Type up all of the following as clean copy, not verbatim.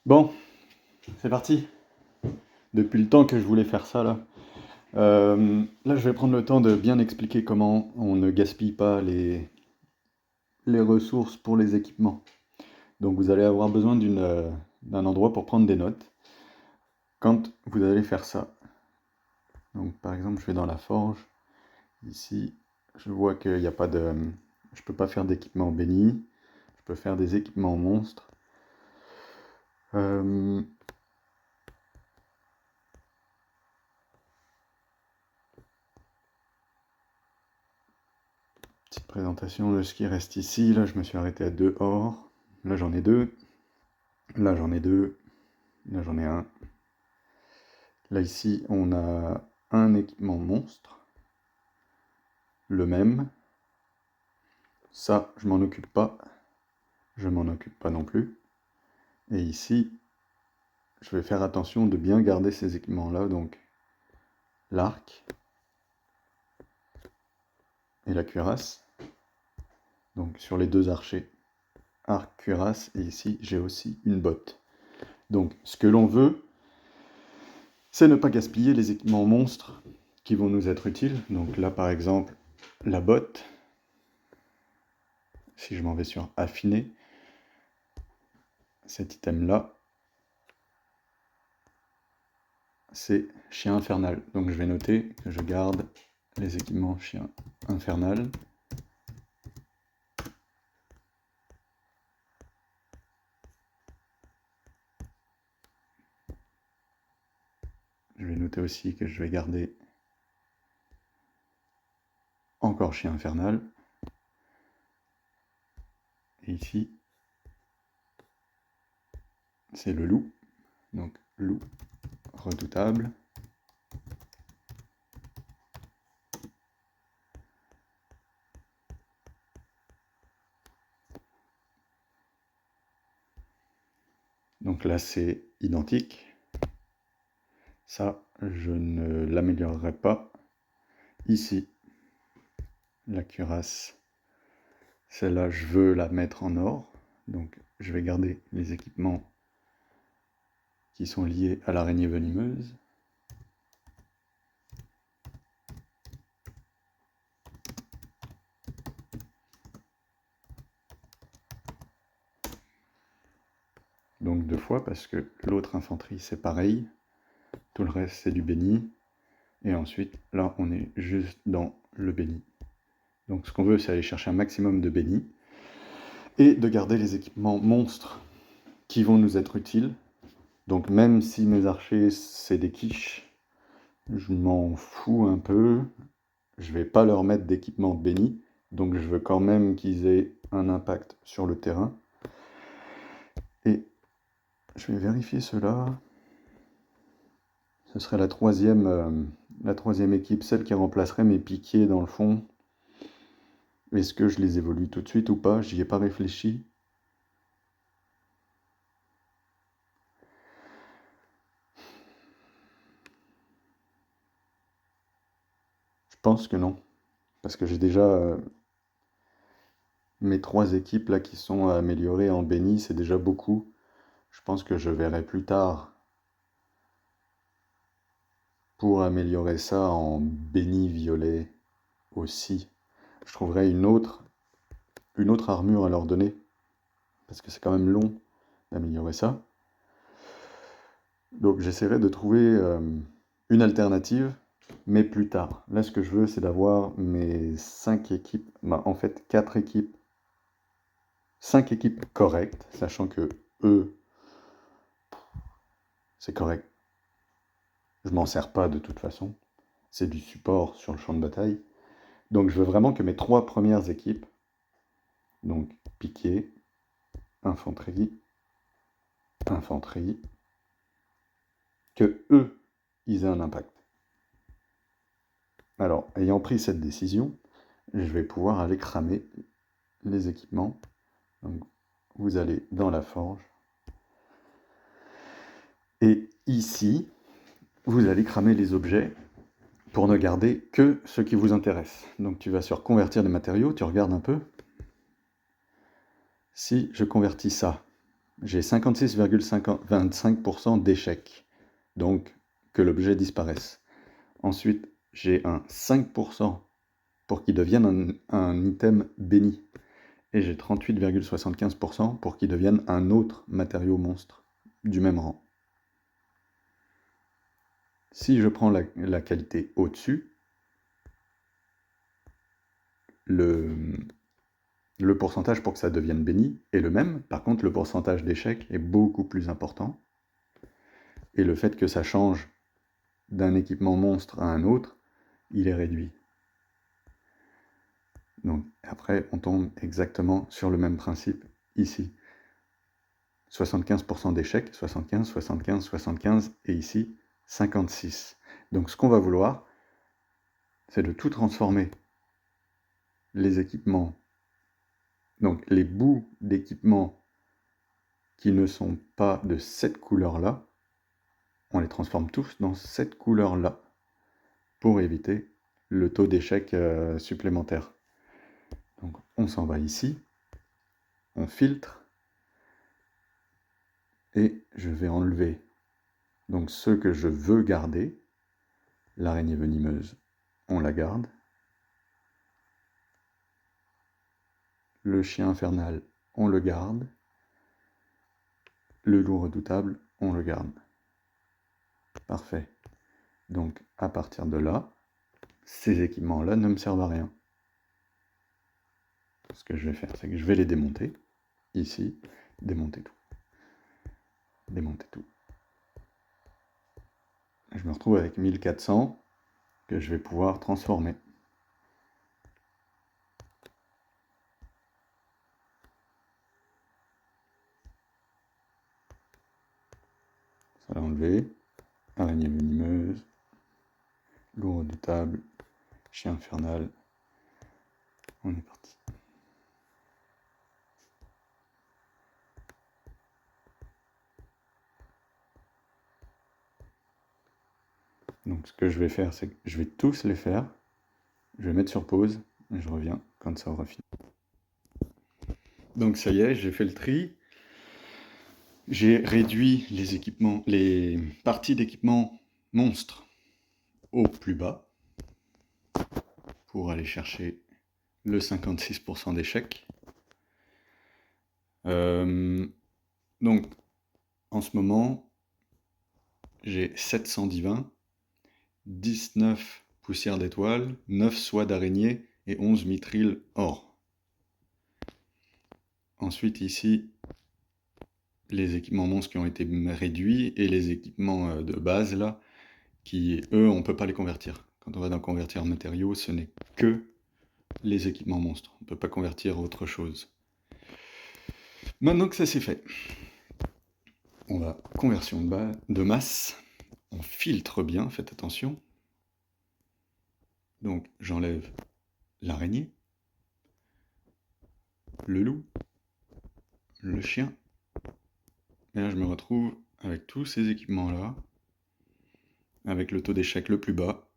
Bon, c'est parti. Depuis le temps que je voulais faire ça là. Là, je vais prendre le temps de bien expliquer comment on ne gaspille pas les ressources pour les équipements. Donc vous allez avoir besoin d'un endroit pour prendre des notes quand vous allez faire ça. Donc par exemple, je vais dans la forge. Ici, je vois qu'il n'y a pas de... Je peux pas faire d'équipement béni. Je peux faire des équipements monstres. Euh, Petite présentation de ce qui reste ici. Là, je me suis arrêté à 2 or. Là, j'en ai 2. Là, j'en ai 2. Là, j'en ai un. Là, ici, on a un équipement monstre. Le même. Ça, je m'en occupe pas. Je m'en occupe pas non plus. Et ici, je vais faire attention de bien garder ces équipements-là. Donc, l'arc et la cuirasse. Donc, sur les deux archers, arc, cuirasse. Et ici, j'ai aussi une botte. Donc, ce que l'on veut, c'est ne pas gaspiller les équipements monstres qui vont nous être utiles. Donc là, par exemple, la botte. Si je m'en vais sur affiner, cet item-là, c'est chien infernal. Donc je vais noter que je garde les équipements chien infernal. Je vais noter aussi que je vais garder encore chien infernal. Et ici, c'est le loup. Donc loup redoutable. Donc là, c'est identique. Ça, je ne l'améliorerai pas. Ici, la cuirasse, celle-là, je veux la mettre en or. Donc, je vais garder les équipements qui sont liés à l'araignée venimeuse. Donc 2 fois, parce que l'autre infanterie, c'est pareil. Tout le reste, c'est du béni. Et ensuite, là, on est juste dans le béni. Donc ce qu'on veut, c'est aller chercher un maximum de béni. Et de garder les équipements monstres qui vont nous être utiles. Donc même si mes archers, c'est des quiches, je m'en fous un peu. Je vais pas leur mettre d'équipement béni. Donc je veux quand même qu'ils aient un impact sur le terrain. Et je vais vérifier cela. Ce serait la troisième équipe, celle qui remplacerait mes piquiers dans le fond. Est-ce que je les évolue tout de suite ou pas? J'y ai pas réfléchi. Je pense que non. Parce que j'ai déjà mes 3 équipes là qui sont améliorées en béni, c'est déjà beaucoup. Je pense que je verrai plus tard pour améliorer ça en béni violet aussi. Je trouverai une autre armure à leur donner. Parce que c'est quand même long d'améliorer ça. Donc j'essaierai de trouver une alternative, mais plus tard. Là, ce que je veux, c'est d'avoir mes 5 équipes, en fait 4 équipes, 5 équipes correctes, sachant que eux, c'est correct. Je m'en sers pas de toute façon. C'est du support sur le champ de bataille. Donc je veux vraiment que mes 3 premières équipes, donc piquet, infanterie, infanterie, que eux, ils aient un impact. Alors, ayant pris cette décision, je vais pouvoir aller cramer les équipements. Donc, vous allez dans la forge. Et ici, vous allez cramer les objets pour ne garder que ce qui vous intéresse. Donc tu vas sur convertir des matériaux, tu regardes un peu. Si je convertis ça, j'ai 56,25% d'échecs, donc que l'objet disparaisse. Ensuite, j'ai un 5% pour qu'il devienne un item béni. Et j'ai 38,75% pour qu'il devienne un autre matériau monstre du même rang. Si je prends la qualité au-dessus, le pourcentage pour que ça devienne béni est le même. Par contre, le pourcentage d'échec est beaucoup plus important. Et le fait que ça change d'un équipement monstre à un autre, il est réduit. Donc après, on tombe exactement sur le même principe ici. 75% d'échecs, 75, 75, 75, et ici, 56. Donc ce qu'on va vouloir, c'est de tout transformer les équipements, donc les bouts d'équipements qui ne sont pas de cette couleur-là, on les transforme tous dans cette couleur-là pour éviter le taux d'échec supplémentaire. Donc on s'en va ici, on filtre, et je vais enlever donc ceux que je veux garder. L'araignée venimeuse, on la garde. Le chien infernal, on le garde. Le loup redoutable, on le garde. Parfait. Donc à partir de là, ces équipements-là ne me servent à rien. Ce que je vais faire, c'est que je vais les démonter. Ici, démonter tout. Démonter tout. Je me retrouve avec 1400 que je vais pouvoir transformer. Ça va enlever. Araignée venimeuse. Loup redoutable. Chien infernal. On est parti. Donc ce que je vais faire, c'est que je vais tous les faire. Je vais mettre sur pause et je reviens quand ça aura fini. Donc ça y est, j'ai fait le tri. J'ai réduit les équipements, les parties d'équipement monstres au plus bas pour aller chercher le 56% d'échecs. Donc en ce moment, j'ai 700 divins, 19 poussières d'étoiles, 9 soies d'araignée et 11 mithril or. Ensuite ici, les équipements monstres qui ont été réduits et les équipements de base là, qui eux on peut pas les convertir. Quand on va dans convertir en matériaux, ce n'est que les équipements monstres. On ne peut pas convertir autre chose. Maintenant que ça c'est fait, on va conversion de masse. On filtre bien, faites attention. Donc j'enlève l'araignée, le loup, le chien. Et là je me retrouve avec tous ces équipements-là, avec le taux d'échec le plus bas.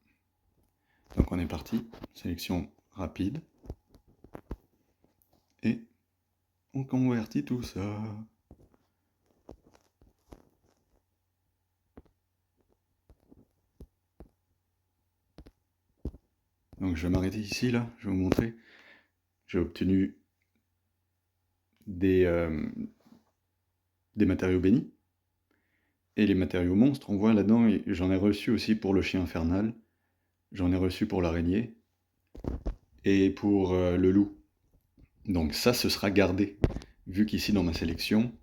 Donc on est parti, sélection rapide. Et on convertit tout ça. Donc je vais m'arrêter ici, là, je vais vous montrer. J'ai obtenu des matériaux bénis. Et les matériaux monstres, on voit là-dedans, j'en ai reçu aussi pour le chien infernal, j'en ai reçu pour l'araignée, et pour le loup. Donc ça, ce sera gardé, vu qu'ici dans ma sélection,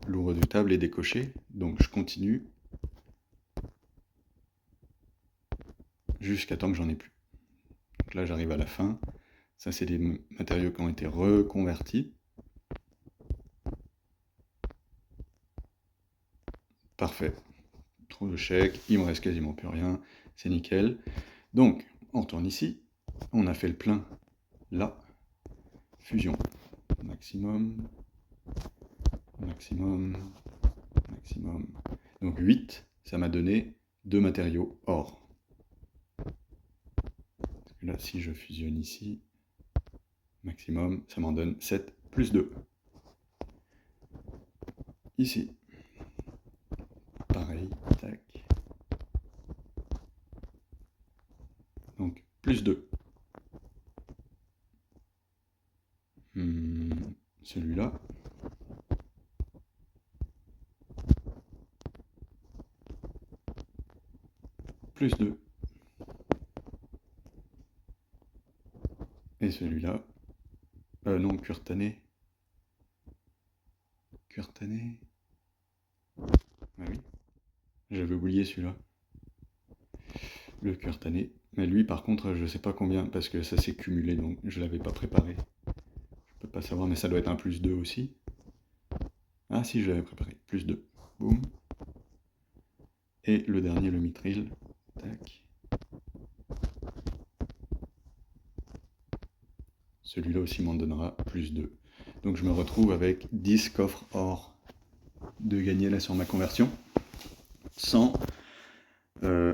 loup redoutable est décoché, donc je continue, jusqu'à temps que j'en ai plus. Donc là, j'arrive à la fin, ça c'est des matériaux qui ont été reconvertis. Parfait. Trop de chèques, il me reste quasiment plus rien, c'est nickel. Donc, on retourne ici, on a fait le plein là, fusion, maximum, maximum, maximum. Donc 8, ça m'a donné 2 matériaux or. Là, si je fusionne ici, maximum, ça m'en donne 7 plus 2. ici. Pareil, tac. Donc, plus 2. Celui-là. Plus 2. Et celui-là. Non, Curtané. Curtané. Ah oui. J'avais oublié celui-là. Le Curtané. Mais lui, par contre, je sais pas combien, parce que ça s'est cumulé, donc je l'avais pas préparé. Je peux pas savoir, mais ça doit être un plus 2 aussi. Ah si, je l'avais préparé. Plus 2. Boum. Et le dernier, le Mithril. Tac. Celui-là aussi m'en donnera plus 2. Donc je me retrouve avec 10 coffres or de gagner là sur ma conversion, sans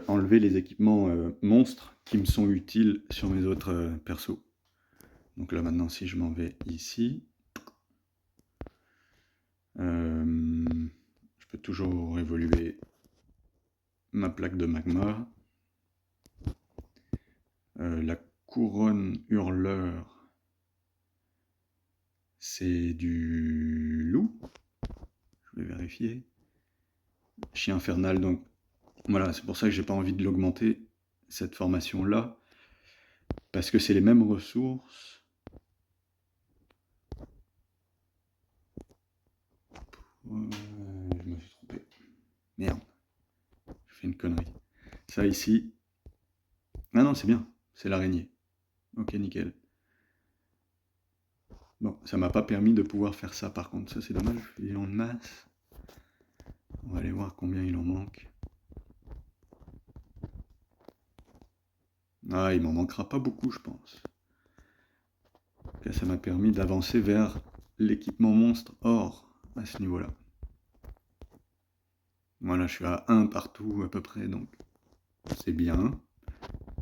enlever les équipements monstres qui me sont utiles sur mes autres persos. Donc là maintenant, si je m'en vais ici, je peux toujours évoluer ma plaque de magma. La couronne hurleur, c'est du loup. Je vais vérifier. Chien infernal, donc voilà, c'est pour ça que j'ai pas envie de l'augmenter, cette formation-là, parce que c'est les mêmes ressources. Je me suis trompé. Merde. Je fais une connerie. Ça ici. Ah non, c'est bien. C'est l'araignée. Ok, nickel. Bon, ça m'a pas permis de pouvoir faire ça par contre. Ça c'est dommage. Fusion de masse. On va aller voir combien il en manque. Ah, il m'en manquera pas beaucoup, je pense. Là, ça m'a permis d'avancer vers l'équipement monstre or à ce niveau-là. Voilà, je suis à 1 partout à peu près, donc c'est bien.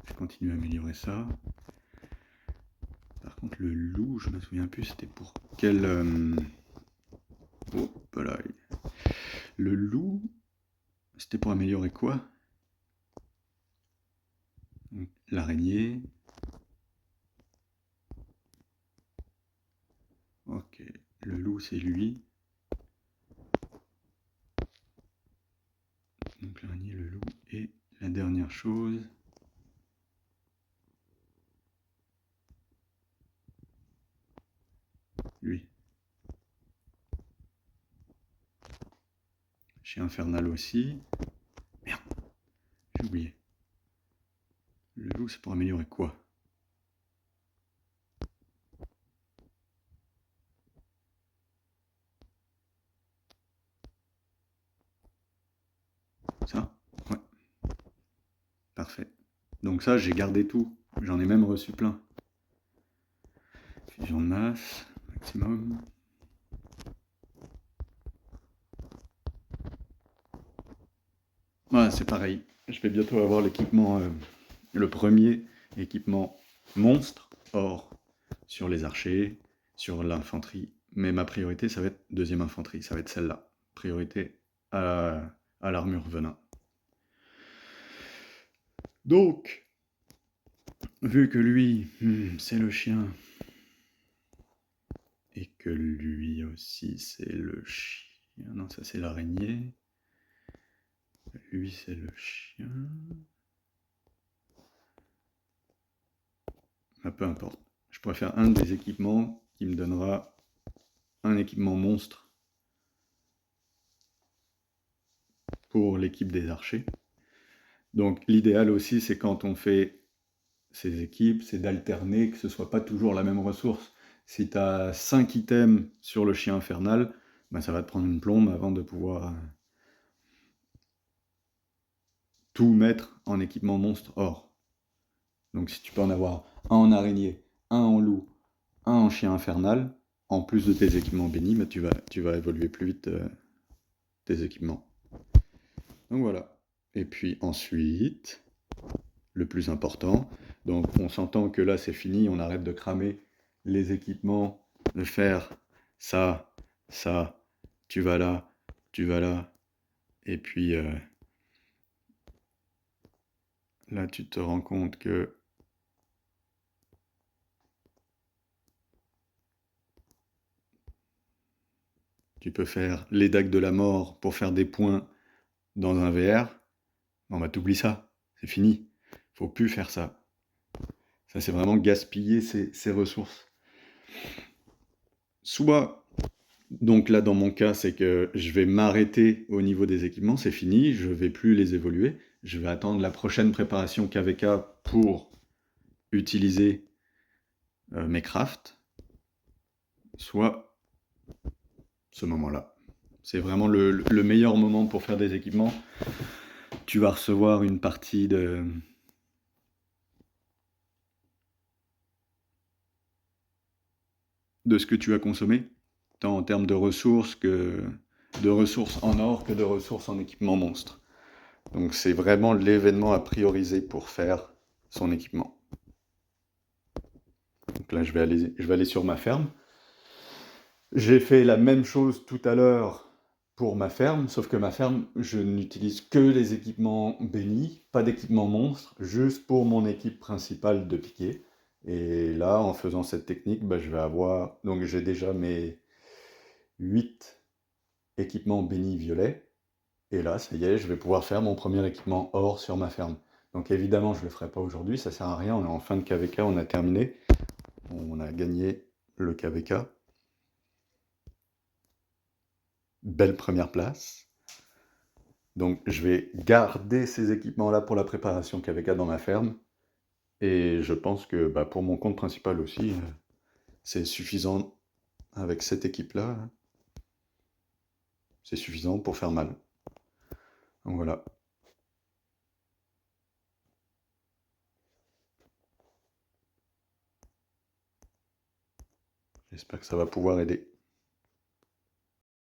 Je continue à améliorer ça. Par contre, le loup, je me souviens plus, c'était pour quel... Oh, voilà. Le loup, c'était pour améliorer quoi? L'araignée. Ok, le loup, c'est lui. Donc l'araignée, le loup, et la dernière chose... Lui. Chien infernal aussi. Merde, j'ai oublié. Le loup, c'est pour améliorer quoi? Ça? Ouais. Parfait. Donc ça, j'ai gardé tout. J'en ai même reçu plein. Fusion de masse, maximum. Voilà, c'est pareil. Je vais bientôt avoir l'équipement, le premier équipement monstre or sur les archers, sur l'infanterie. Mais ma priorité, ça va être deuxième infanterie, ça va être celle-là. Priorité à l'armure venin. Donc, vu que lui, c'est le chien, et que lui aussi, c'est le chien... Non, ça c'est l'araignée. Lui, c'est le chien... Ah, peu importe. Je pourrais faire un des équipements qui me donnera un équipement monstre pour l'équipe des archers. Donc l'idéal aussi, c'est quand on fait ces équipes, c'est d'alterner, que ce ne soit pas toujours la même ressource. Si tu as 5 items sur le chien infernal, ben ça va te prendre une plombe avant de pouvoir tout mettre en équipement monstre or. Donc si tu peux en avoir un en araignée, un en loup, un en chien infernal, en plus de tes équipements bénis, ben tu vas évoluer plus vite tes équipements. Donc voilà. Et puis ensuite, le plus important, donc on s'entend que là c'est fini, on arrête de cramer les équipements, de faire ça, ça, tu vas là, tu vas là, et puis là tu te rends compte que tu peux faire les dagues de la mort pour faire des points dans un VR. Bon bah t'oublies ça, c'est fini. Faut plus faire ça. Ça c'est vraiment gaspiller ses ressources. Soit, donc là dans mon cas, c'est que je vais m'arrêter au niveau des équipements, c'est fini, je vais plus les évoluer. Je vais attendre la prochaine préparation KVK pour utiliser mes crafts. Soit ce moment-là. C'est vraiment le meilleur moment pour faire des équipements. Tu vas recevoir une partie de ce que tu as consommé, tant en termes de ressources que de ressources en or que de ressources en équipement monstre. Donc c'est vraiment l'événement à prioriser pour faire son équipement. Donc là je vais aller sur ma ferme. J'ai fait la même chose tout à l'heure pour ma ferme, sauf que ma ferme, je n'utilise que les équipements bénis, pas d'équipement monstre, juste pour mon équipe principale de piquet. Et là, en faisant cette technique, bah, je vais avoir... Donc j'ai déjà mes 8 équipements bénis violets. Et là, ça y est, je vais pouvoir faire mon premier équipement or sur ma ferme. Donc évidemment, je ne le ferai pas aujourd'hui, ça sert à rien, on est en fin de KVK, on a terminé. On a gagné le KVK. Belle première place. Donc je vais garder ces équipements-là pour la préparation KVK dans ma ferme. Et je pense que bah, pour mon compte principal aussi, c'est suffisant avec cette équipe-là. C'est suffisant pour faire mal. Donc voilà. J'espère que ça va pouvoir aider.